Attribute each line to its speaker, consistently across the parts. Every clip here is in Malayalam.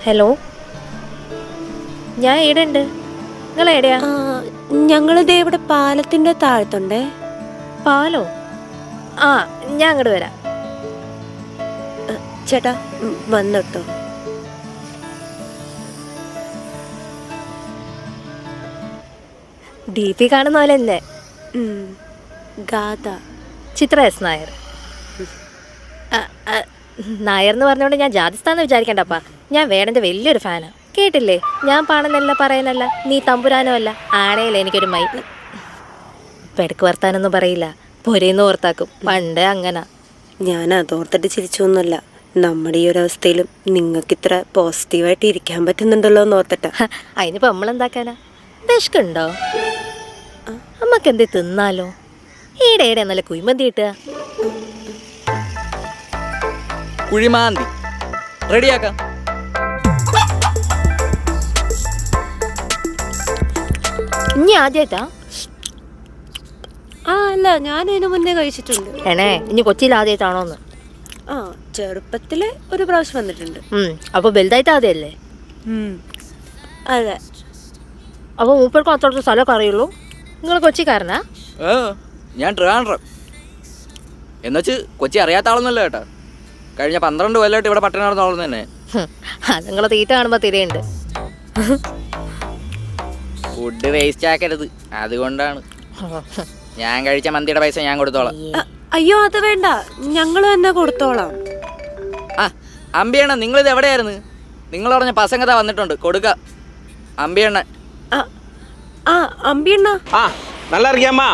Speaker 1: ഹലോ, ഞാൻ ഇവിടെ ഉണ്ട്. നിങ്ങൾ എവിടെയാ?
Speaker 2: ഞങ്ങളിതേ ഇവിടെ പാലത്തിന്റെ താഴത്തുണ്ടേ.
Speaker 1: പാലോ? ആ, ഞാൻ അങ്ങോട്ട് വരാം.
Speaker 2: ചേട്ടാ വന്നിട്ടോ.
Speaker 1: DP കാണുന്ന പോലെ തന്നെ.
Speaker 2: ഗാഥ.
Speaker 1: ചിത്ര എസ് നായർ. നായർ എന്ന് പറഞ്ഞുകൊണ്ട് ഞാൻ ജാതിസ്ഥാന്ന് വിചാരിക്കണ്ടപ്പാ. ഞാൻ വേടൻ്റെ വലിയൊരു ഫാനാ. കേട്ടില്ലേ, ഞാൻ പാടുന്നല്ല പറയുന്നല്ല, നീ തമ്പുരാനോ അല്ല, ആണേലേ എനിക്കൊരു മൈ. പെടക്ക് വർത്താനൊന്നും പറയില്ല, പൊരേന്ന് ഓർത്താക്കും. പണ്ട് അങ്ങനെ.
Speaker 2: ഞാൻ അതോർത്തിട്ട് ചിരിച്ചൊന്നുമല്ല. നമ്മുടെ ഈ ഒരു അവസ്ഥയിലും നിങ്ങൾക്ക് ഇത്ര പോസിറ്റീവായിട്ട് ഇരിക്കാൻ പറ്റുന്നുണ്ടല്ലോ എന്ന് ഓർത്തിട്ടാ.
Speaker 1: അതിനിപ്പോൾ നമ്മളെന്താക്കാനാ? വിശക്കുണ്ടോ? അമ്മക്ക് എന്തേ തിന്നാലോ? ഈടെ ഈടെ നല്ല കുഴിമന്തി കിട്ടുക.
Speaker 3: കുഴിമാന്തി റെഡിയാക്കാം.
Speaker 1: ഇനി ആദ്യമായിട്ടാ?
Speaker 2: അല്ല, ഞാൻ ഇതിനു മുന്നേ കഴിച്ചിട്ടുണ്ട്.
Speaker 1: ഏണേ, ഇനി കൊച്ചിയിൽ ആദ്യമായിട്ടാണോന്ന്?
Speaker 2: ചെറുപ്പത്തില് ഒരു പ്രാവശ്യം വന്നിട്ടുണ്ട്.
Speaker 1: അപ്പൊ വലുതായിട്ട് ആദ്യമല്ലേ?
Speaker 2: അതെ.
Speaker 1: അപ്പൊ മൂപ്പർക്ക് അത്രത്തോളം സ്ഥലമൊക്കെ അറിയുള്ളൂ. നിങ്ങൾ കൊച്ചിക്കാരനാ?
Speaker 3: ഞാൻ ട്രിവാൻഡ്രം. എന്നുവെച്ച് കൊച്ചി അറിയാത്ത ആളൊന്നുമല്ല കേട്ടോ. കഴിഞ്ഞ 12 കൊല്ലമായിട്ട് ഇവിടെ പട്ടണം നടന്നോളുന്നു തന്നെ.
Speaker 1: അത് നിങ്ങളെ തീറ്റ കാണുമ്പോ തിരയുണ്ട്.
Speaker 3: ഫുഡ് വേസ്റ്റ് ആക്കരുത്, അതുകൊണ്ടാണ്. ഞാൻ കഴിച്ച മന്തിയുടെ പൈസ ഞാൻ കൊടുത്തോളാം.
Speaker 2: അയ്യോ, അത് വേണ്ട, ഞങ്ങൾ തന്നെ കൊടുത്തോളാം.
Speaker 3: അമ്പിയണ്ണ, നിങ്ങളിത് എവിടെയായിരുന്നു? നിങ്ങൾ പറഞ്ഞ പസങ്കത വന്നിട്ടുണ്ട്, കൊടുക്ക. അമ്പിയണ്ണ.
Speaker 2: അമ്പിയണ്ണ
Speaker 4: நல்லா இருக்கியாம்மா?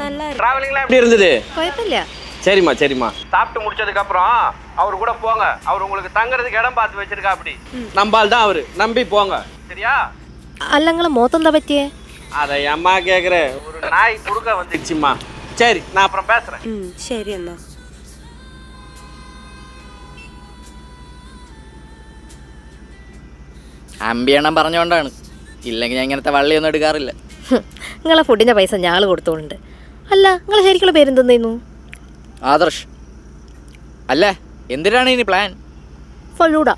Speaker 2: நல்லா
Speaker 4: டிராவலிங்லாம் எப்படி இருந்தது?
Speaker 1: குழப்பமில்ல.
Speaker 4: சரிம்மா சரிம்மா. சாப்பிட்டு முடிச்சதுக்கு அப்புறம் அவர் கூட போங்க. அவர் உங்களுக்கு தங்குறதுக்கு இடம் பார்த்து வச்சிருக்கா. அப்படி நம்பால் தான் அவரு, நம்பி போங்க. சரியா?
Speaker 1: അല്ല, നിങ്ങളെ മോത്തെന്താ പറ്റിയേ?
Speaker 4: அதை அம்மா கேக்குற, ஒரு நாய் குறுக்க வந்துடுச்சும்மா. சரி, நான் அப்புறம் பேசுறேன்.
Speaker 2: ശരി എന്നാ.
Speaker 3: അമ്പിയണ്ണം പറഞ്ഞുകൊണ്ടാണ്, ഇല്ലെങ്കിൽ ഞാൻ ഇങ്ങനത്തെ വള്ളിയൊന്നും എടുക്കാറില്ല.
Speaker 1: നിങ്ങളെ ഫുഡിൻ്റെ പൈസ ഞാൾ കൊടുത്തോളുണ്ട്. അല്ല, നിങ്ങൾ ശരിക്കുള്ള പേരെന്തെന്നു?
Speaker 3: ആദർശ്. അല്ല, എന്തിനാണ് ഇനി പ്ലാൻ?
Speaker 1: ഫലൂഡ.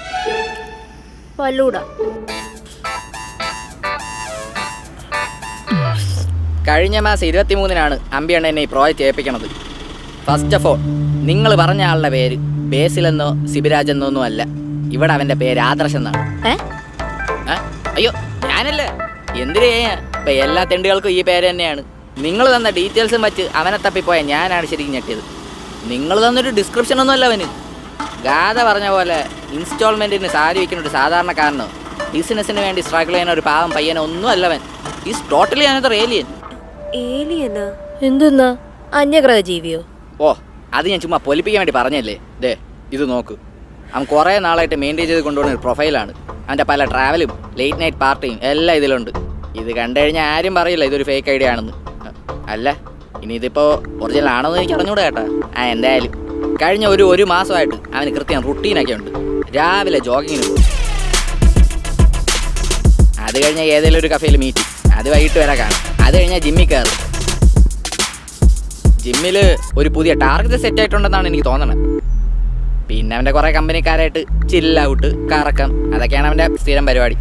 Speaker 1: ഫലൂഡ.
Speaker 3: കഴിഞ്ഞ മാസം 23-നാണ് അമ്പിയണ്ണ എന്നെ ഈ പ്രോജക്റ്റ് ഏൽപ്പിക്കണത്. ഫസ്റ്റ് ഓഫ് ഓൾ, നിങ്ങൾ പറഞ്ഞ ആളുടെ പേര് ബേസിലെന്നോ സിബിരാജ് എന്നോ ഒന്നും അല്ല. ഇവിടെ അവൻ്റെ പേര് ആദർശ് എന്നാണ്. അയ്യോ, ഞാനല്ലേ, എന്തിനു ചെയ്യാൻ? ഇപ്പം എല്ലാ തെണ്ടുകൾക്കും ഈ പേര് തന്നെയാണ്. നിങ്ങൾ തന്ന ഡീറ്റെയിൽസും വച്ച് അവനെ തപ്പിപ്പോയ ഞാനാണ് ശരിക്കും ഞെട്ടിയത്. നിങ്ങൾ തന്നൊരു ഡിസ്ക്രിപ്ഷൻ ഒന്നും അല്ല അവന്. ഗാഥ പറഞ്ഞ പോലെ ഇൻസ്റ്റാൾമെൻറ്റിന് സാരി വയ്ക്കുന്ന ഒരു സാധാരണക്കാരനോ ബിസിനസ്സിന് വേണ്ടി സ്ട്രഗിൾ ചെയ്യുന്ന ഒരു പാവം പയ്യനോ ഒന്നും അല്ല അവൻ. Is totally another alien.
Speaker 2: ഏലിയനാ?
Speaker 1: എന്തെന്നാ? അന്യഗ്രഹ ജീവിയോ?
Speaker 3: ഓ, അത് ഞാൻ ചുമ്മാ പൊലിപ്പിക്കാൻ വേണ്ടി പറഞ്ഞല്ലേ. ദേ, ഇത് നോക്ക്. അവൻ കുറേ നാളായിട്ട് മെയിൻറ്റെയിൻ ചെയ്ത് കൊണ്ടുപോകുന്ന ഒരു പ്രൊഫൈലാണ്. അവൻ്റെ പല ട്രാവലും ലേറ്റ് നൈറ്റ് പാർട്ടിയും എല്ലാം ഇതിലുണ്ട്. ഇത് കണ്ടു കഴിഞ്ഞാൽ ആരും പറയില്ല ഇതൊരു ഫേക്ക് ഐഡിയ ആണെന്ന്. അല്ല, ഇനി ഇതിപ്പോൾ ഒറിജിനൽ ആണോ എന്ന് എനിക്ക് അറിഞ്ഞൂടെ കേട്ടാ. എന്തായാലും കഴിഞ്ഞ ഒരു മാസമായിട്ട് അവന് കൃത്യം റുട്ടീനൊക്കെ ഉണ്ട്. രാവിലെ ജോഗിങ്ങിന് പോകും, അത് കഴിഞ്ഞാൽ ഏതെങ്കിലും ഒരു കഫേയിൽ മീറ്റിംഗ്, അത് വൈകിട്ട് വരെ കാണും. അത് കഴിഞ്ഞാൽ ജിമ്മിൽ കയറും. ജിമ്മിൽ ഒരു പുതിയ ടാർഗറ്റ് സെറ്റ് ആയിട്ടുണ്ടെന്നാണ് എനിക്ക് തോന്നണത്. പിന്നെ അവൻ്റെ കുറേ കമ്പനിക്കാരായിട്ട് ചില്ലൗട്ട്, കറക്കം, അതൊക്കെയാണ് അവൻ്റെ സ്ഥിരം പരിപാടി.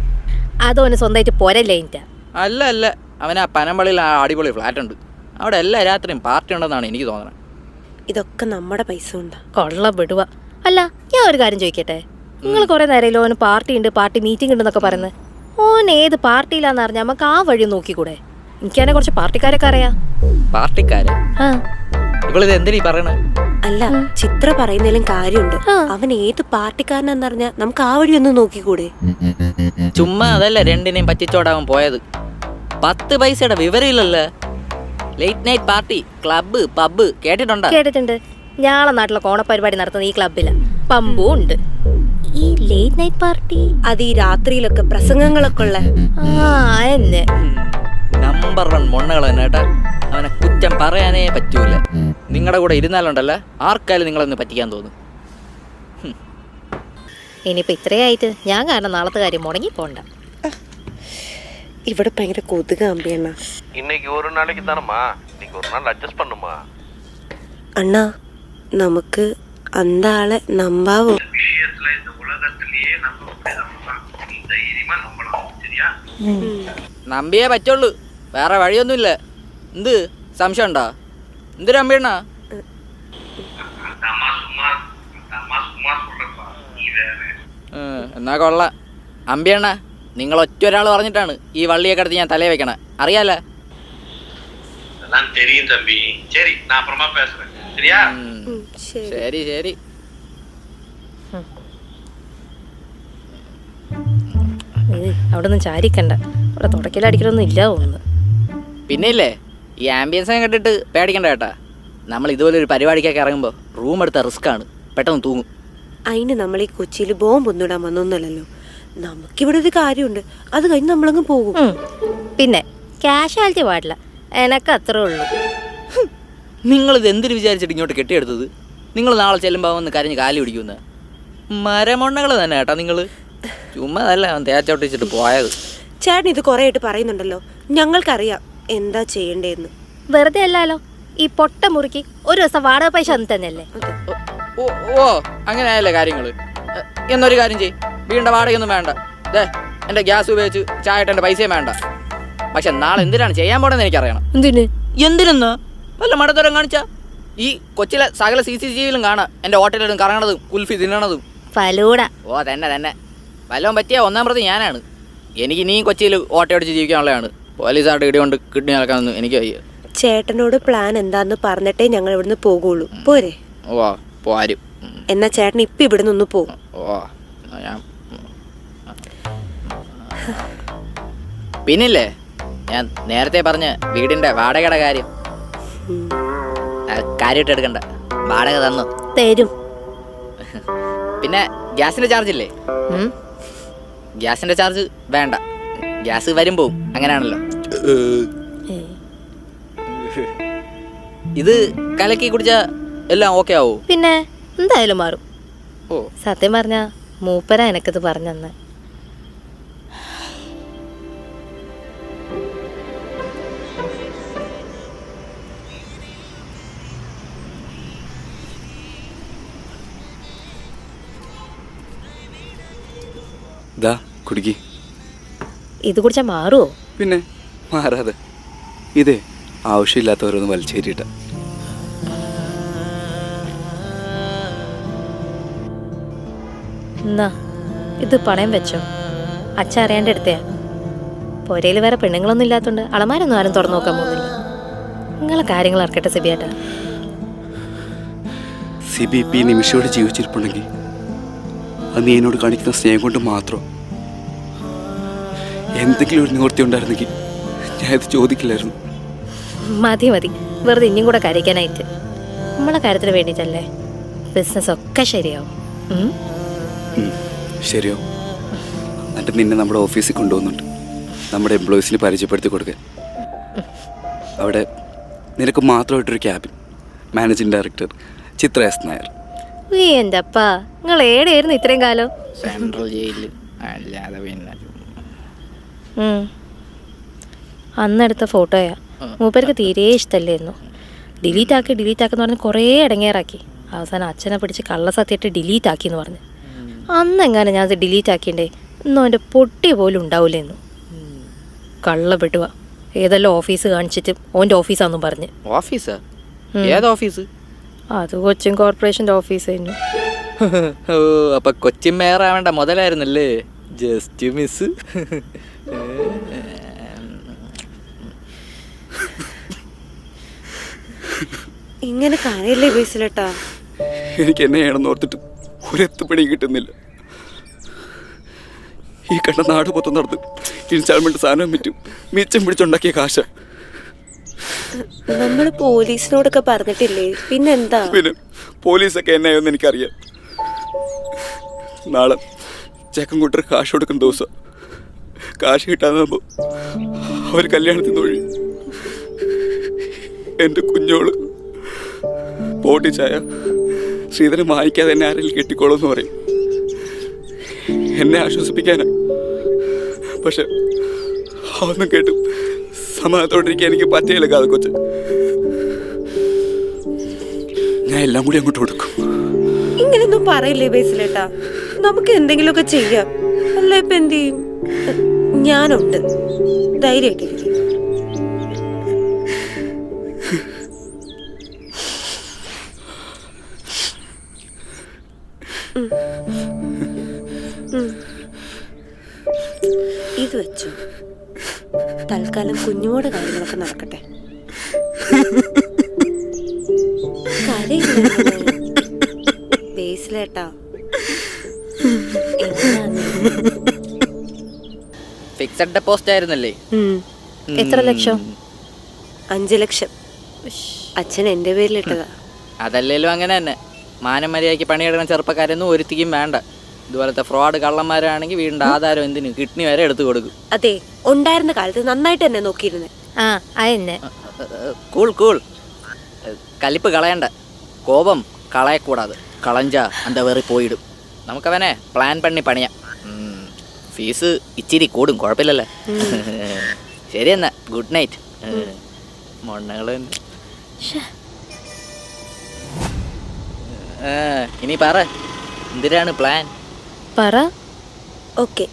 Speaker 1: അതോന് സ്വന്തമായിട്ട് പോരല്ലേ?
Speaker 3: അല്ല, അവന് ആ പനമ്പള്ളിയിൽ ആ അടിപൊളി ഫ്ലാറ്റ് ഉണ്ട്. അവിടെ എല്ലാ രാത്രിയും പാർട്ടി ഉണ്ടെന്നാണ് എനിക്ക് തോന്നണത്.
Speaker 2: ഇതൊക്കെ നമ്മുടെ പൈസ ഉണ്ടാ.
Speaker 1: കൊള്ള വിടുക. അല്ല, ഞാൻ ഒരു കാര്യം ചോദിക്കട്ടെ, നിങ്ങൾ കുറേ നേരമല്ലോ ഓന് പാർട്ടി ഉണ്ട്, പാർട്ടി മീറ്റിംഗ് ഉണ്ടെന്നൊക്കെ പറയുന്നത്. ഓൻ ഏത് പാർട്ടിയിലാന്ന് പറഞ്ഞാൽ നമുക്ക് ആ വഴി നോക്കിക്കൂടെ? എനിക്കതിനെ കുറച്ച് പാർട്ടിക്കാരൊക്കെ അറിയാം.
Speaker 3: പാർട്ടിക്കാരൻ? ഇവളിത് എന്തിനീ പറയണേ?
Speaker 2: അല്ല, ചിത്ര പറയുന്നതിലും കാര്യമുണ്ട്. അവൻ ഏത് പാർട്ടിക്കാരനാന്ന് പറഞ്ഞാൽ നമുക്ക് ആ വഴി ഒന്ന് നോക്കിക്കൂടെ?
Speaker 3: ചുമ്മാ അതല്ല രണ്ടിനെയും പറ്റിച്ചോടാവൻ പോയത്. 10 പൈസയുടെ വിവരമില്ലല്ലോ. Late night party, club, pub കേട്ടിട്ടുണ്ടോ?
Speaker 1: കേട്ടിട്ടുണ്ട്. ഞാളെ നാട്ടിലെ കോണപ്പരിപാടി നടത്തുന്ന ഈ ക്ലബിലാണ്. പമ്പും ഉണ്ട്. ഈ ലേറ്റ് നൈറ്റ് പാർട്ടി
Speaker 2: അത് ഈ രാത്രിയിലൊക്കെ പ്രസംഗങ്ങളൊക്കെ ഉള്ള
Speaker 3: നമ്പർ 1 മൊണ്ണകൾ തന്നെ കേട്ടാ. അവനെ കുറ്റം പറയാനേ പറ്റൂല. നിങ്ങളുടെ കൂടെ ഇരുന്നാലുണ്ടല്ലോ ആർക്കായാലും നിങ്ങളൊന്ന് പറ്റിക്കാൻ തോന്നും.
Speaker 1: ഇനിയിപ്പോൾ ഇത്രയായിട്ട് ഞാൻ കാരണം നാളത്തെ കാര്യം മുടങ്ങി പോണ്ട.
Speaker 2: ഇവിടെ ഭയങ്കര കൊതുക അമ്പിയണ്ണ.
Speaker 4: இன்னைக்கு ஒரு நாளைக்கு தானம்மா, இன்னைக்கு ஒரு நாள் அட்ஜஸ்ட் பண்ணுமா.
Speaker 2: അണ്ണാ നമുക്ക് அந்த ആളെ നമ്പാവോ?
Speaker 4: விஷயத்துல இந்த உலகத்திலேயே நம்ப முடியாதவங்க நீ தைரியமா நம்பலாம், சரியா?
Speaker 3: നമ്പിയേ പറ്റുള്ളൂ, വേറെ വഴിയൊന്നുമില്ല. എന്ത് സംശയം ഉണ്ടോ? എന്തൊരു അമ്പിയണ്ണ?
Speaker 4: அம்மா சும்மா சொல்றப்பா, நீ வேற.
Speaker 3: എന്നാ കൊള്ളാം. അമ്പിയണ്ണ, നിങ്ങൾ ഒറ്റ ഒരാൾ പറഞ്ഞിട്ടാണ് ഈ വള്ളിയൊക്കെ എടുത്ത് ഞാൻ തലയെ വെക്കണേ, അറിയാലോ?
Speaker 4: அதெல்லாம் தெரியும் தம்பி. சரி, நான் அப்புறமா பேசுறேன், சரியா?
Speaker 3: ശരി ശരി.
Speaker 1: അവിടെ ഒന്നും ചാരിക്കണ്ട, അവിടെ തുടക്കലടിക്കലൊന്നും ഇല്ല തോന്നുന്നു.
Speaker 3: പിന്നെ ഇല്ലേ, ഈ ആംബിയൻസ് കണ്ടിട്ട് പേടിക്കണ്ട കേട്ടാ. നമ്മൾ ഇതുപോലെ ഒരു പരിപാടിക്കൊക്കെ ഇറങ്ങുമ്പോൾ റൂം എടുത്ത റിസ്ക് ആണ്, പെട്ടെന്ന് തൂങ്ങും.
Speaker 2: അതിന് നമ്മൾ ഈ കൊച്ചിയിൽ ബോംബൊന്നും ഇടാൻ വന്നൊന്നുമല്ലല്ലോ. നമുക്കിവിടെ ഒരു കാര്യമുണ്ട്, അത് കഴിഞ്ഞ് നമ്മളങ്ങ് പോകും.
Speaker 1: പിന്നെ ക്യാഷ്വാലിറ്റി പാടില്ല, എനക്ക് അത്രേ ഉള്ളൂ.
Speaker 3: നിങ്ങളിത് എന്തിനു വിചാരിച്ചിട്ട് ഇങ്ങോട്ട് കെട്ടിയെടുത്തത്? നിങ്ങൾ നാളെ ചെല്ലുമ്പോൾ വന്ന് കരഞ്ഞ് കാലി പിടിക്കുന്ന മരമൊണ്ണകൾ തന്നെ കേട്ടാ. നിങ്ങൾ ചുമ്മാ അല്ല അവൻ തേച്ചോട്ടിച്ചിട്ട് പോയത്.
Speaker 2: ചേട്ടൻ ഇത് കുറേ ആയിട്ട് പറയുന്നുണ്ടല്ലോ, ഞങ്ങൾക്കറിയാം എന്താ ചെയ്യണ്ടേന്ന്.
Speaker 1: വെറുതെ അല്ലല്ലോ, ഈ പൊട്ട മുറുക്കി ഒരു ദിവസം വാടക പൈസ ഒന്നും തന്നെയല്ലേ.
Speaker 3: ഓ ഓ അങ്ങനെ ആയല്ലേ കാര്യങ്ങൾ. എന്നൊരു കാര്യം ചെയ്യ്, വീടിൻ്റെ വാടകയൊന്നും വേണ്ട. എൻ്റെ ഗ്യാസ് ഉപയോഗിച്ച് ചായട്ട് എൻ്റെ പൈസയും വേണ്ട. പക്ഷെ നാളെ എന്തിനാണ് ചെയ്യാൻ പോണെന്ന് എനിക്കറിയണം. എന്തിനെന്ന് വല്ല മടത്തരം കാണിച്ചാ ഈ കൊച്ചിലെ സകല CCTVയിലും കാണാം എൻ്റെ ഹോട്ടലിലും കറങ്ങണതും കുൽഫി തിന്നണതും.
Speaker 1: ഫലൂട.
Speaker 3: ഓ തന്നെ വല്ലതും പറ്റിയ ഒന്നാം പ്രതി ഞാനാണ്. എനിക്ക് ഇനിയും കൊച്ചിയിൽ ഓട്ടോടിച്ച് ജീവിക്കാനുള്ളതാണ്. പോലീസായിട്ട് ഇടികൊണ്ട് കിഡ്നി നടക്കാനൊന്നും എനിക്ക് വയ്യ.
Speaker 2: ചേട്ടനോട് പ്ലാൻ എന്താന്ന് പറഞ്ഞിട്ടേ ഞങ്ങൾ ഇവിടുന്ന് പോകുള്ളൂ, പോരെ?
Speaker 3: ഓ പോരും.
Speaker 2: എന്നാ ചേട്ടൻ ഇപ്പൊ ഇവിടുന്ന് ഒന്ന് പോകും.
Speaker 3: ഓ ഞാൻ പിന്നില്ലേ, ഞാൻ നേരത്തെ പറഞ്ഞ വീടിൻ്റെ വാടകയുടെ കാര്യം കാര്യമായിട്ട് എടുക്കണ്ട, വാടക തന്നു
Speaker 1: തരും.
Speaker 3: പിന്നെ ഗ്യാസിൻ്റെ ചാർജ് ഇല്ലേ, ഗ്യാസിൻ്റെ ചാർജ് വേണ്ട, ഗ്യാസ് വരും പോവും, അങ്ങനെയാണല്ലോ. ഇത് കലക്കി കുടിച്ചാൽ എല്ലാം ഓക്കെ ആവോ?
Speaker 1: പിന്നെ എന്തായാലും മാറും.
Speaker 3: ഓ
Speaker 1: സത്യം പറഞ്ഞ മൂപ്പര എനക്കിത് പറഞ്ഞെന്ന്.
Speaker 5: കുടിക്കി.
Speaker 1: ഇത് കുടിച്ചാ മാറുമോ?
Speaker 5: പിന്നെ മാറാതെ. ഇതേ ആവശ്യമില്ലാത്തവരൊന്ന് വലിച്ചേരിട്ട.
Speaker 1: എന്നാ ഇത് പണയം വെച്ചോ, അച്ഛൻ അറിയാണ്ട് എടുത്തയാ. പൊരയിൽ വേറെ പെണ്ണുങ്ങളൊന്നും ഇല്ലാത്തതുകൊണ്ട് അളമാരൊന്നും ആരും തുറന്നു നോക്കാൻ പോകുന്നില്ല. നിങ്ങളെ കാര്യങ്ങൾ ഇറക്കട്ടെ സിബിയേട്ടാ.
Speaker 5: സിബി പി നിമിഷയോട് ജീവിച്ചിരിപ്പുണ്ടെങ്കിൽ അത് നീ എന്നോട് കാണിക്കുന്ന സ്നേഹം കൊണ്ട് മാത്രം. എന്തെങ്കിലും ഒരു നിവൃത്തി ഉണ്ടായിരുന്നെങ്കിൽ ഞാൻ ഇത് ചോദിക്കില്ലായിരുന്നു.
Speaker 1: മതി വെറുതെ ഇനിയും കൂടെ കരയ്ക്കാനായിട്ട്. നമ്മളെ കാര്യത്തിന് വേണ്ടിയിട്ടല്ലേ. ബിസിനസ് ഒക്കെ ശരിയാവും.
Speaker 5: ശരിയോ? എന്നിട്ട് നിന്നെ നമ്മുടെ ഓഫീസിൽ കൊണ്ടുപോകുന്നുണ്ട്, നമ്മുടെ എംപ്ലോയീസിന് പരിചയപ്പെടുത്തി കൊടുക്കാൻ. അവിടെ നിനക്ക് മാത്രമായിട്ടൊരു ക്യാബിൻ. മാനേജിംഗ് ഡയറക്ടർ ചിത്ര എസ് നായർ.
Speaker 1: എൻ്റെ അപ്പാ, നിങ്ങൾ ഏടെയായിരുന്നു ഇത്രയും കാലം?
Speaker 3: സെൻട്രൽ ജയിലിൽ. അല്ലാതെ പിന്നെ
Speaker 1: അന്നെടുത്ത ഫോട്ടോയാ. മൂപ്പർക്ക് തീരെ ഇഷ്ടമല്ലായിരുന്നു. ഡിലീറ്റ് ആക്കെന്ന് പറഞ്ഞ് കുറേ ഇടങ്ങേറാക്കി. അവസാനം അച്ഛനെ പിടിച്ച് കള്ളസത്യമായിട്ട് ഡിലീറ്റ് ആക്കി എന്ന് പറഞ്ഞു. അന്നെങ്ങനെ ഞാൻ അത് ഡിലീറ്റ് ആക്കിണ്ടേ, ഇന്നും അവൻ്റെ പൊട്ടി പോലും ഉണ്ടാവില്ലെന്നു. കള്ളപ്പെട്ടുക ഏതെല്ലാം ഓഫീസ് കാണിച്ചിട്ട് ഓൻ്റെ ഓഫീസാന്നും പറഞ്ഞ്.
Speaker 3: ഓഫീസാ? ഏത് ഓഫീസ്?
Speaker 1: അത് കൊച്ചിൻ കോർപ്പറേഷൻ്റെ ഓഫീസ് ആയിരുന്നു.
Speaker 3: ഓ അപ്പൊ കൊച്ചിൻ മേയറാവേണ്ട മുതലായിരുന്നല്ലേ? Just miss.
Speaker 2: ഇങ്ങനെ കാര്യല്ലേ ബേസിലേട്ടാ?
Speaker 5: എനിക്ക് എന്നെ ചെയ്യണമെന്ന് ഓർത്തിട്ട് ഒരെത്തുപണിയും കിട്ടുന്നില്ല. ഈ കണ്ട നാട് മൊത്തം നടന്ന് ഇൻസ്റ്റാൾമെന്റ് സാധനം വിറ്റും മിച്ചം പിടിച്ചുണ്ടാക്കിയ കാശ.
Speaker 2: നമ്മൾ പോലീസിനോടൊക്കെ പറഞ്ഞിട്ടില്ലേ? പിന്നെന്താ?
Speaker 5: പിന്നെ പോലീസൊക്കെ എന്നായെന്ന് എനിക്കറിയാം. നാളെ ചെക്കൻ കൂട്ടർ കാശ് കൊടുക്കുന്ന ദിവസം കാശ് കിട്ടാതെ അവർ കല്യാണത്തിന് ഒഴി. എൻ്റെ കുഞ്ഞോള് പോട്ടിച്ചായ ശ്രീധരൻ വാങ്ങിക്കാതെ എന്നെ ആരെങ്കിലും കെട്ടിക്കോളൂ എന്ന് പറയും. എന്നെ ആശ്വസിപ്പിക്കാനാ. പക്ഷെ അതൊന്നും കേട്ടു സമാധാനത്തോടിരിക്കാൻ എനിക്ക് പറ്റിയില്ല കാത് കൊച്ച്. ഞാൻ എല്ലാം കൂടി അങ്ങോട്ട് കൊടുക്കും.
Speaker 2: ഇങ്ങനെയൊന്നും പറയില്ലേ ബേസിലേട്ടാ, നമുക്ക് എന്തെങ്കിലുമൊക്കെ ചെയ്യാം. അല്ല ഇപ്പൊ എന്ത് ചെയ്യും? ഞാനുണ്ട്, ധൈര്യമായിട്ടിരിക്കും. ഇത് വെച്ചു തൽക്കാലം കുഞ്ഞുമോടെ കാര്യങ്ങളൊക്കെ നടക്കട്ടെ. ബേസിലേട്ടാ
Speaker 3: ഫിക്സഡ് ഡെപ്പോസിറ്റ് ആയിരുന്നല്ലേ?
Speaker 1: എത്ര ലക്ഷം?
Speaker 2: 5 ലക്ഷം അച്ഛൻ എൻ്റെ പേരിലിട്ടതാ.
Speaker 3: അതല്ലേലും അങ്ങനെ തന്നെ. മാനം മര്യാദയ്ക്ക് പണിയെടുക്കുന്ന ചെറുപ്പക്കാരൊന്നും ഒരുത്തിക്കും വേണ്ട. ഇതുപോലത്തെ ഫ്രോഡ് കള്ളന്മാരാണെങ്കിൽ വീടിൻ്റെ ആധാരം എന്തിനു കിഡ്നി വരെ എടുത്തു കൊടുക്കും.
Speaker 2: അതെ, ഉണ്ടായിരുന്ന കാലത്ത് നന്നായിട്ട് എന്നെ നോക്കിയിരുന്നേ.
Speaker 1: ആ അതെന്നെ.
Speaker 3: Cool cool. കലിപ്പ് കളയണ്ട, കോപം കളയക്കൂടാതെ. കളഞ്ച അന്ത വേറി പോയിടും. നമുക്കവനെ പ്ലാൻ പണി പണിയാം. ഫീസ് ഇച്ചിരി കൂടും, കുഴപ്പമില്ലല്ലേ? ശരി എന്നാ, ഗുഡ് നൈറ്റ്. മൊണ്ണകൾ ഇനി പറ, എന്തിനാണ് പ്ലാൻ?
Speaker 1: പറ.
Speaker 2: ഓക്കെ,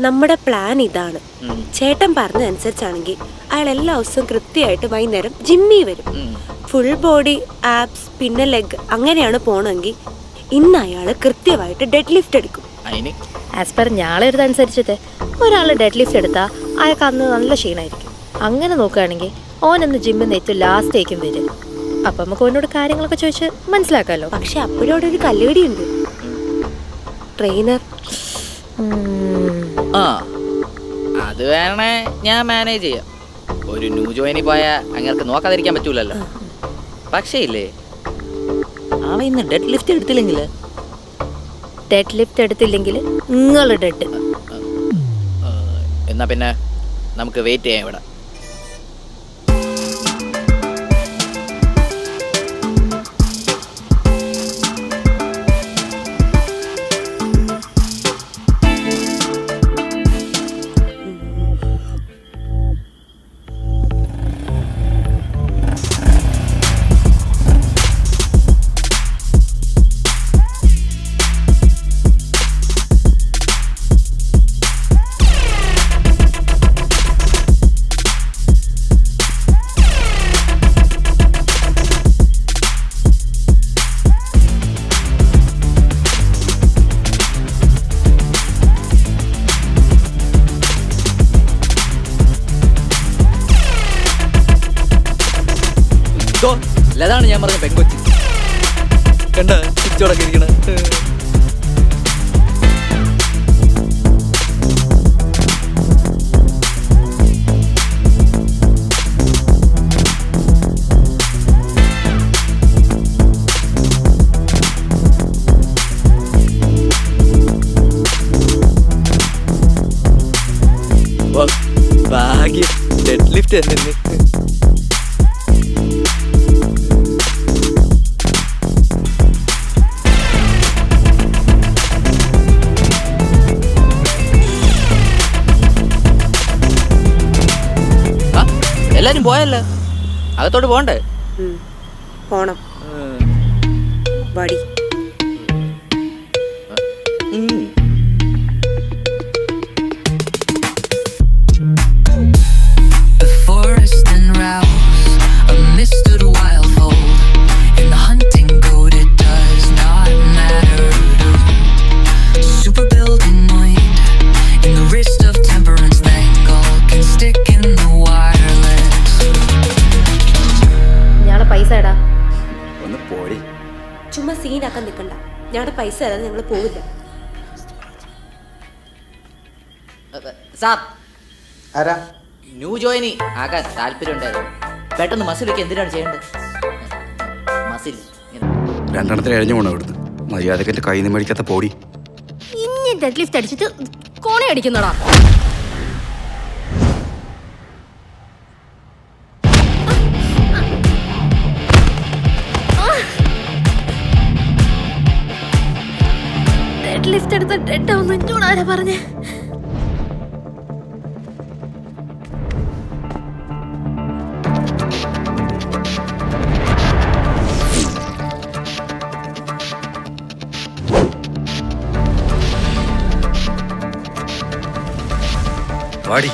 Speaker 2: നമ്മുടെ പ്ലാൻ ഇതാണ്. ചേട്ടൻ പറഞ്ഞതനുസരിച്ചാണെങ്കിൽ അയാൾ എല്ലാ ദിവസവും കൃത്യമായിട്ട് വൈകുന്നേരം ജിമ്മിൽ വരും. ഫുൾ ബോഡി, ആബ്സ്, പിന്നെ ലെഗ്, അങ്ങനെയാണ് പോണെങ്കിൽ ഇന്ന് അയാൾ കൃത്യമായിട്ട് ഡെഡ് ലിഫ്റ്റ് എടുക്കും.
Speaker 3: അതിന്
Speaker 1: ആസ് പെർ ഞാളെഴുതനുസരിച്ചിട്ട് ഒരാൾ ഡെഡ് ലിഫ്റ്റ് എടുത്താൽ അയാൾക്ക് അന്ന് നല്ല ക്ഷീണമായിരിക്കും. അങ്ങനെ നോക്കുകയാണെങ്കിൽ ഓനൊന്ന് ജിമ്മിൽ നിന്ന് ഏറ്റവും ലാസ്റ്റേക്കും വരും. അപ്പം നമുക്ക് ഓനോട് കാര്യങ്ങളൊക്കെ ചോദിച്ച് മനസ്സിലാക്കാമല്ലോ.
Speaker 2: പക്ഷെ അപ്പോഴും അവിടെ ഒരു കല്ലുകടിയുണ്ട്. ട്രെയിനർ.
Speaker 3: ആ അത് വേണേ ഞാൻ മാനേജ് ചെയ്യാം. ഒരു ന്യൂ ജോയിനി പോയാൽ അങ്ങനെ നോക്കാതിരിക്കാൻ പറ്റൂലല്ലോ. പക്ഷേ ഇല്ലേ, അവ ഇന്ന് ഡെഡ് ലിഫ്റ്റ് എടുത്തില്ലെങ്കിൽ
Speaker 1: നിങ്ങൾ ഡെഡ്.
Speaker 3: എന്നാ പിന്നെ നമുക്ക് വെയിറ്റ് ചെയ്യാം ഇവിടെ. അതാണ് ഞാൻ പറഞ്ഞ പെങ്കൊച്ചി. കണ്ട തിരിച്ചോടൊക്കെ ഇരിക്കണ. ഭാഗ്യം ഡെഡ് ലിഫ്റ്റ് തന്നെ. എല്ലാരും പോയല്ലോ, അകത്തോട്ട് പോണ്ടേ?
Speaker 2: പോണം. വടി ചുമ്മാ സീനാക്കാൻ നിൽക്കണ്ട. ഞങ്ങളുടെ പൈസ തരാതെ ഞങ്ങൾ പോവില്ല.
Speaker 3: സാർ, ന്യൂ ജോയിനി ആകാൻ താല്പര്യം ഉണ്ടായിരുന്നു. പെട്ടെന്ന് മസിലൊക്കെ എന്തിനാണ് ചെയ്യേണ്ടത്? മസിൽ
Speaker 5: രണ്ടെണ്ണത്തിന് എഴഞ്ഞു പോണോ ഇവിടുന്ന്? മര്യാദക്ക് എൻ്റെ കയ്യിൽ നിന്ന് മേടിക്കാത്ത പോടി.
Speaker 1: ഇനി ഡെഡ് ലിഫ്റ്റ് അടിച്ചിട്ട് കോണി അടിക്കുന്നടാ. അടുത്തടുത്ത ഡെഡാവുന്നു. എന്നോട് ആരാ പറഞ്ഞേ?
Speaker 5: വാടി.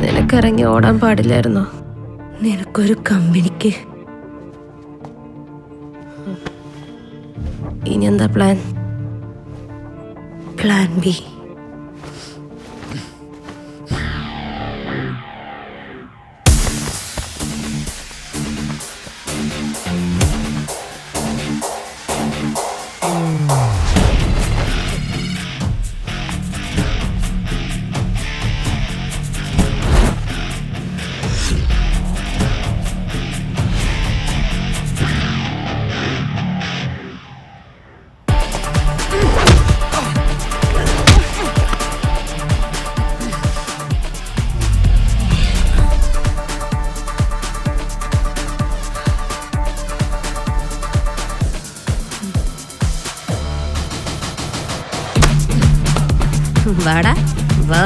Speaker 1: നിനക്കിറങ്ങി ഓടാൻ പാടില്ലായിരുന്നോ?
Speaker 2: നിനക്കൊരു കമ്പനിക്ക്
Speaker 1: ഇനി എന്താ പ്ലാൻ?
Speaker 2: Plan B.
Speaker 1: വാടാ വാ.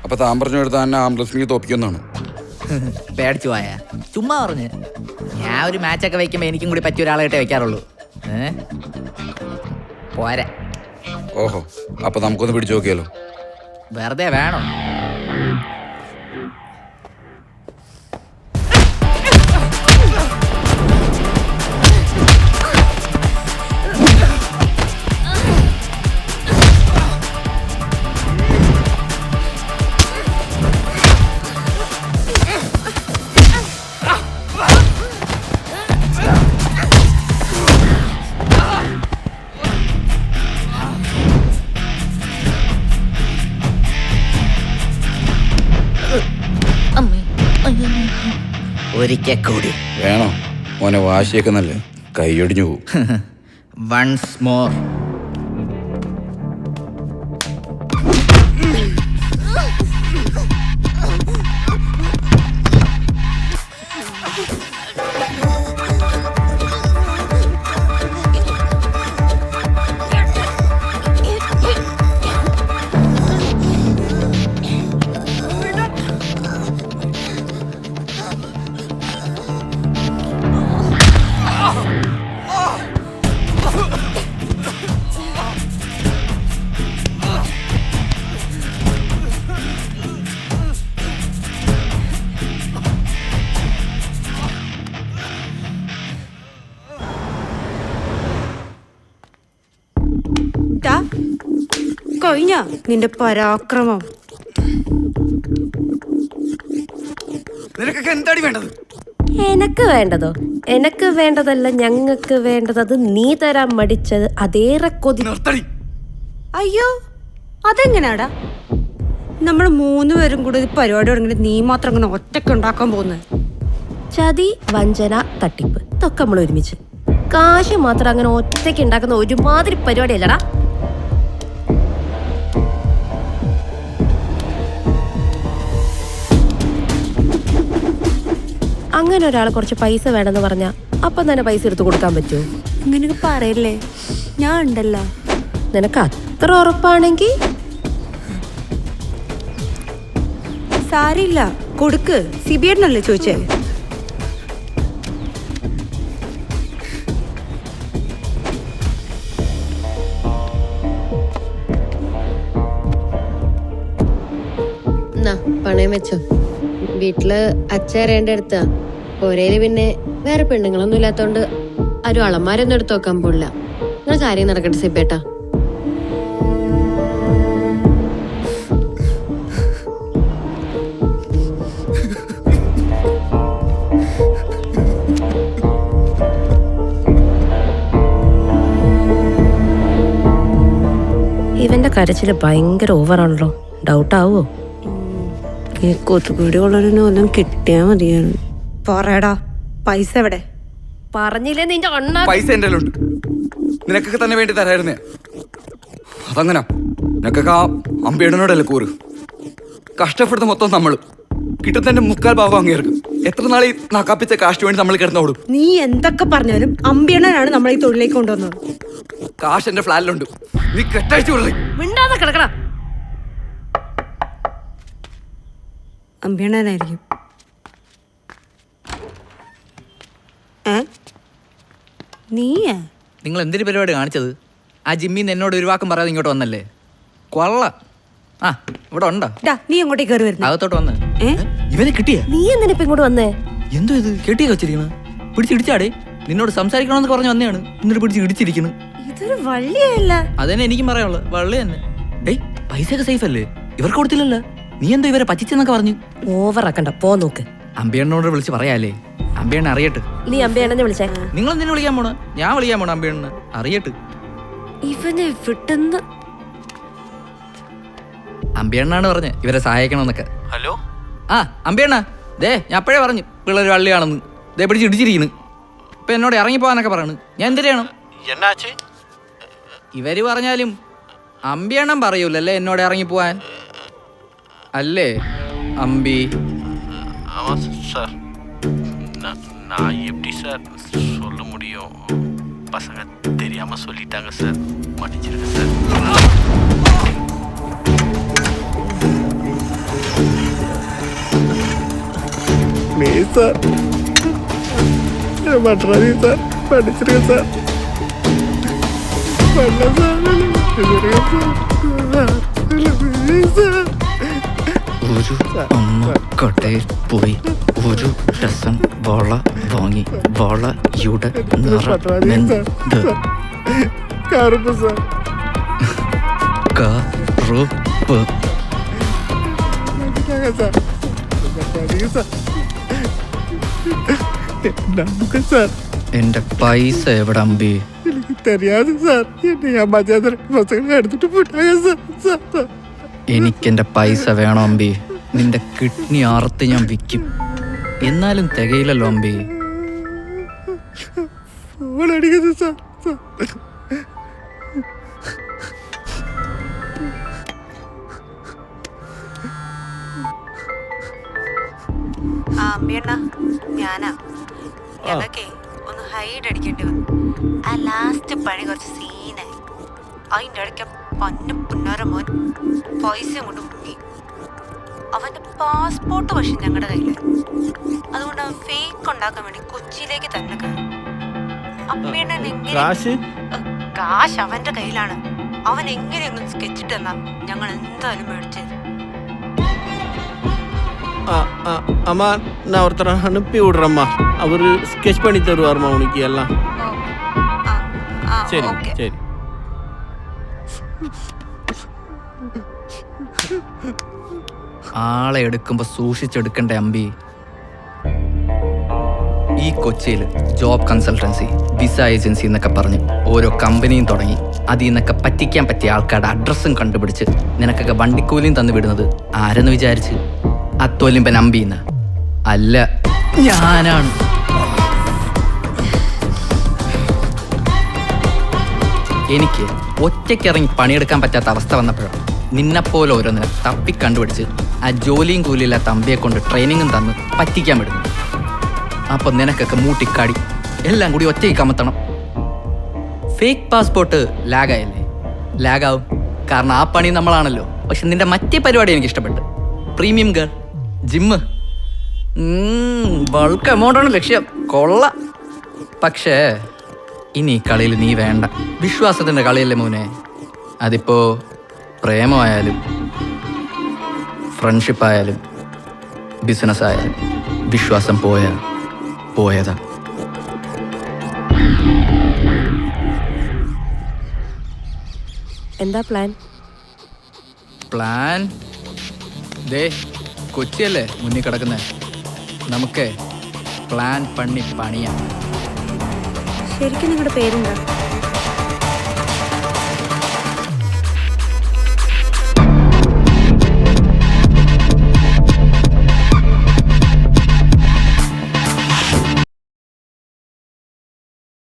Speaker 5: അപ്പൊ താൻ പറഞ്ഞു എടുത്താൽ തന്നെ ആംബ്ലസ്മിക്ക് തോപ്പിക്കുന്നതാണ്.
Speaker 3: പേടിച്ചു പോയാ? ചുമ്മാ പറഞ്ഞ്. ഞാൻ ഒരു മാച്ചൊക്കെ വെക്കുമ്പോൾ എനിക്കും കൂടി പറ്റിയ ഒരാളായിട്ടേ വെക്കാറുള്ളൂ. പോരാ.
Speaker 5: ഓഹോ, അപ്പൊ നമുക്കൊന്ന് പിടിച്ചു നോക്കിയാലോ?
Speaker 3: വെറുതെ വേണോ? ഒരിക്കൽ കൂടി
Speaker 5: വേണോ? മോനെ വാശിയൊക്കെ നല്ലേ, കൈയൊടിഞ്ഞു പോവും.
Speaker 3: Once more.
Speaker 2: കഴിഞ്ഞ നിന്റെ പരാക്രമം.
Speaker 5: നിനക്കൊക്കെ എന്താടി വേണ്ടത്?
Speaker 1: എനക്ക് വേണ്ടതോ? എനക്ക് വേണ്ടതല്ല, ഞങ്ങൾക്ക് വേണ്ടത്. അത് നീ തരാൻ മടിച്ചത് അതേറെ കൊതി.
Speaker 2: അയ്യോ, അതെങ്ങനാടാ? നമ്മൾ 3 പേരും കൂടി പരിപാടി തുടങ്ങിയിട്ട് നീ മാത്രം അങ്ങനെ ഒറ്റക്ക് ഉണ്ടാക്കാൻ പോകുന്നത്?
Speaker 1: ചതി, വഞ്ചന, തട്ടിപ്പ് ഇതൊക്കെ നമ്മൾ ഒരുമിച്ച്. കാശ് മാത്രം അങ്ങനെ ഒറ്റയ്ക്ക് ഉണ്ടാക്കുന്ന ഒരുമാതിരി പരിപാടിയല്ലടാ. അങ്ങനെ ഒരാൾ കുറച്ച് പൈസ വേണമെന്ന് പറഞ്ഞാൽ അപ്പം തന്നെ പൈസ എടുത്ത് കൊടുക്കാൻ പറ്റുമോ?
Speaker 2: ഇങ്ങനെയൊക്കെ പറയല്ലേ, ഞാൻ ഉണ്ടല്ലോ.
Speaker 1: നിനക്ക് അത്ര ഉറപ്പാണെങ്കിൽ
Speaker 2: സാരില്ല, കൊടുക്ക്. സിബിയേട്ടനല്ലേ ചോദിച്ചേ?
Speaker 6: പണയം വെച്ചോ. വീട്ടില് അച്ഛരേണ്ട അടുത്താ. ഒരേല് പിന്നെ വേറെ പെണ്ണുങ്ങളൊന്നും ഇല്ലാത്തോണ്ട് ആരും അളമാരൊന്നും എടുത്ത് നോക്കാൻ പോടില്ല. നിങ്ങൾ കാര്യം നടക്കട്ടെ സിബേട്ടാ.
Speaker 1: കരച്ചിൽ ഭയങ്കര ഓവറാണല്ലോ. ഡൗട്ടാവോ?
Speaker 2: ഈ കൊതുകുടി കൊള്ളലിന് വല്ലതും കിട്ടിയാ മതിയായിരുന്നു. പറയടാ, പൈസ എവിടെ?
Speaker 1: പറഞ്ഞില്ലേ നിന്റെ അണ്ണ.
Speaker 5: പൈസ എൻ്റെ കയ്യിലുണ്ട്. നിനക്കൊക്കെ തന്നെ വേണ്ടി തരായിരുന്നേ. അതങ്ങനെ നിനക്കൊക്കെ ആ അമ്പിയേടനോടല്ലേ കൂറ്. കഷ്ടപ്പെടുന്ന മൊത്തം നമ്മൾ കിട്ടുന്നതിന്റെ 3/4 ഭാഗം അങ്ങേർക്ക്. എത്ര നാളെ ഈ നക്കാപ്പിച്ച കാശ് വേണ്ടി നമ്മൾ കിടന്നോടും.
Speaker 2: നീ എന്തൊക്കെ പറഞ്ഞാലും അമ്പിയണ്ണനാണ് നമ്മളെ ഈ തൊഴിലേക്ക് കൊണ്ടുവന്നത്.
Speaker 5: കാശ് എന്റെ ഫ്ലാറ്റിലുണ്ട്. നീ കെട്ടഴിച്ചു വിടേ.
Speaker 1: മിണ്ടാതെ കിടക്കടാ.
Speaker 2: അമ്പിയണ്ണനായിരിക്കും. നീയാ?
Speaker 3: നിങ്ങൾ എന്തൊരു പരിപാടി കാണിച്ചത്? ആ ജിമ്മിന്ന് എന്നോട് ഒരു വാക്കും പറയാതെ ഇങ്ങോട്ട് വന്നല്ലേ? കൊള്ള. ആ ഇവിടെ ഉണ്ടോ?
Speaker 2: നീ എങ്ങോട്ടേ കയറി വരുന്നത്?
Speaker 3: അകത്തോട്ട് വന്ന് ഇവനെ കിട്ടിയ?
Speaker 1: നീ എന്തിനാ ഇപ്പൊ ഇങ്ങോട്ട് വന്നേ?
Speaker 3: എന്തോ ഇത് കെട്ടിയൊക്കെ വെച്ചിരിക്കണ്? പിടിച്ചിടിച്ചാടേ. നിന്നോട് സംസാരിക്കണമെന്ന് പറഞ്ഞു വന്നെയാണ്. എന്നിട്ട് പിടിച്ച് ഇടിച്ചിരിക്കുന്നു.
Speaker 2: ഇതൊരു വള്ളിയല്ല.
Speaker 3: അതന്നെ എനിക്കും പറയാനുള്ളത്. വള്ളി തന്നെ. ഡേയ് പൈസയൊക്കെ സേഫ് അല്ലേ? ഇവർക്ക് കൊടുത്തില്ലല്ലോ. നീ എന്തോ ഇവരെ പറ്റിച്ചെന്നൊക്കെ പറഞ്ഞു.
Speaker 1: ഓവറാക്കണ്ട, പോ നോക്ക്.
Speaker 3: അമ്പിയണ്ണനോട് വിളിച്ച് പറയാല്ലേ? അമ്പിയണ്ണ അറിയട്ട്.
Speaker 1: നീ അമ്പയണ്ണനെ വിളിച്ചേ.
Speaker 3: നിങ്ങൾ എന്തിനു വിളിക്കാൻ പോണ? ഞാൻ വിളിക്കാൻ പോണ അമ്പിയണ്ണ അറിയട്ട്.
Speaker 2: ഇവനെ വിട്ടുന്ന
Speaker 3: അമ്പിയണ്ണാണ് പറഞ്ഞ് ഇവരെ സഹായിക്കണമെന്നൊക്കെ.
Speaker 4: ഹലോ
Speaker 3: ആ അമ്പിയണ്ണ, ദേ ഞാൻ അപ്പോഴേ പറഞ്ഞു പിള്ളേർ വള്ളിയാണെന്ന്. ദേ പിടിച്ച് ഇടിച്ചിരിക്കുന്നു. ഇപ്പൊ എന്നോട് ഇറങ്ങിപ്പോവാനൊക്കെ പറയണ്. ഞാൻ എന്തിനു ചെയ്യണം?
Speaker 4: എന്നാച്ച്?
Speaker 3: ഇവര് പറഞ്ഞാലും അമ്പിയണ്ണം പറയൂലല്ലേ എന്നോട് ഇറങ്ങിപ്പോവാൻ. അല്ലേ അമ്പി?
Speaker 4: ஆமாம் சார். நான் எப்படி சார் சொல்ல முடியும்? பசங்க தெரியாமல் சொல்லிட்டாங்க சார். மன்னிச்சிருங்க சார்.
Speaker 7: ப்ளீஸ் சார், பண்ணுறாதீங்க சார், படிச்சிருங்க சார். பண்ண சார், ப்ளீஸ் சார்.
Speaker 3: ഒരു അമ്മ കടയിൽ പോയി ഒരു ഡസൻ വള വാങ്ങി. വളയുടെ നിറമെന്ത്?
Speaker 7: கருப்பு சார்.
Speaker 3: കറുപ്പ്.
Speaker 7: சார் பண்ணுறாதீங்க சார். நம்புங்க சார்.
Speaker 3: എന്റെ പൈസ എവിടെ അമ്പി?
Speaker 7: எனக்கு தெரியாது சார். என்னை ஏமாத்தாத பசங்களை எடுத்துட்டு போயிட்டாங்க சார். சார்
Speaker 3: എനിക്കെന്റെ പൈസ വേണം അമ്പി. നിന്റെ കിഡ്നി ആർത്ത് ഞാൻ വിൽക്കും. എന്നാലും തികയില്ലല്ലോ അമ്പി.
Speaker 7: ഫോൺ അടിക്കുന്നത് സാർ.
Speaker 2: അമ്പിയണ്ണ, ഞാനാ. ഞങ്ങൾക്കേ ഒന്ന് ഹൈഡ് അടിക്കേണ്ടി വന്നു. ആ ലാസ്റ്റ് പണി കുറച്ച് സീനായി. അതിൻ്റെ ഇടയ്ക്ക് പന്നു പുന്നാര മോൻ പൈസയും കൊണ്ട് മുങ്ങി. അവൻ്റെ പാസ്പോർട്ട് പക്ഷെ ഞങ്ങളുടെ കയ്യിലായിരുന്നു. അതുകൊണ്ട് അവൻ ഫേക്ക് ഉണ്ടാക്കാൻ വേണ്ടി കൊച്ചിയിലേക്ക് തന്നെ കയറി. അമ്പിയണ്ണൻ എങ്ങനെ? കാശ് അവൻ്റെ കയ്യിലാണ്. അവൻ എങ്ങനെയൊന്നും സ്കെച്ചിട്ട് തന്നാ ഞങ്ങൾ എന്തായാലും മേടിച്ചത്.
Speaker 4: அம்மா நான் ஒருத்தரை அனுப்பி விடுறேம்மா. அவர் ஸ்கெச் பண்ணி தருவார்மா உனக்கு எல்லாம். சரி சரி.
Speaker 3: ആളെ എടുക്കുമ്പോ സൂക്ഷിച്ചെടുക്കണ്ടേ അമ്പി. ഈ കൊച്ചിയിൽ ജോബ് കൺസൾട്ടൻസി, വിസ ഏജൻസി എന്നൊക്കെ പറഞ്ഞ് ഓരോ കമ്പനിയും തുടങ്ങി. അതിൽ നിന്നൊക്കെ പറ്റിക്കാൻ പറ്റിയ ആൾക്കാരുടെ അഡ്രസ്സും കണ്ടുപിടിച്ച് നിനക്കൊക്കെ വണ്ടിക്കൂലിയും തന്നു വിടുന്നത് ആരെന്ന് വിചാരിച്ച്? അത്തോലിമ്പൻ അമ്പിന്ന് അല്ല, ഞാനാണ്. എനിക്ക് ഒറ്റയ്ക്കിറങ്ങി പണിയെടുക്കാൻ പറ്റാത്ത അവസ്ഥ വന്നപ്പോഴാണ് നിന്നെപ്പോലെ ഓരോന്നിനെ തപ്പിക്കണ്ടുപിടിച്ച് ആ ജോലിയും കൂലിയില്ലാത്ത അമ്പിയെ കൊണ്ട് ട്രെയിനിങ്ങും തന്ന് പറ്റിക്കാൻ വിടുന്നു. അപ്പൊ നിനക്കൊക്കെ മൂട്ടിക്കാടി എല്ലാം കൂടി ഒറ്റയ്ക്ക് കമത്തണം. Fake passport ലാഗായല്ലേ? ലാഗാവും, കാരണം ആ പണി നമ്മളാണല്ലോ. പക്ഷെ നിന്റെ മറ്റേ പരിപാടി എനിക്ക് ഇഷ്ടപ്പെട്ടു. പ്രീമിയം ഗേൾ, ജിമ്മ്, ബൾക്ക് എമൗണ്ടാണ് ലക്ഷ്യം. കൊള്ള. പക്ഷേ ഇനി കളിയിൽ നീ വേണ്ട. വിശ്വാസത്തിൻ്റെ കളിയല്ലേ മോനെ. അതിപ്പോ പ്രേമമായാലും ഫ്രണ്ട്ഷിപ്പായാലും ബിസിനസ് ആയാലും വിശ്വാസം പോയതാ.
Speaker 1: എന്താ പ്ലാൻ?
Speaker 3: ദേ കൊച്ചിയല്ലേ മുന്നിൽ കിടക്കുന്നേ. നമുക്ക് പ്ലാൻ പണിയാം.
Speaker 2: ശരിക്കും നിങ്ങളുടെ പേരെന്താ?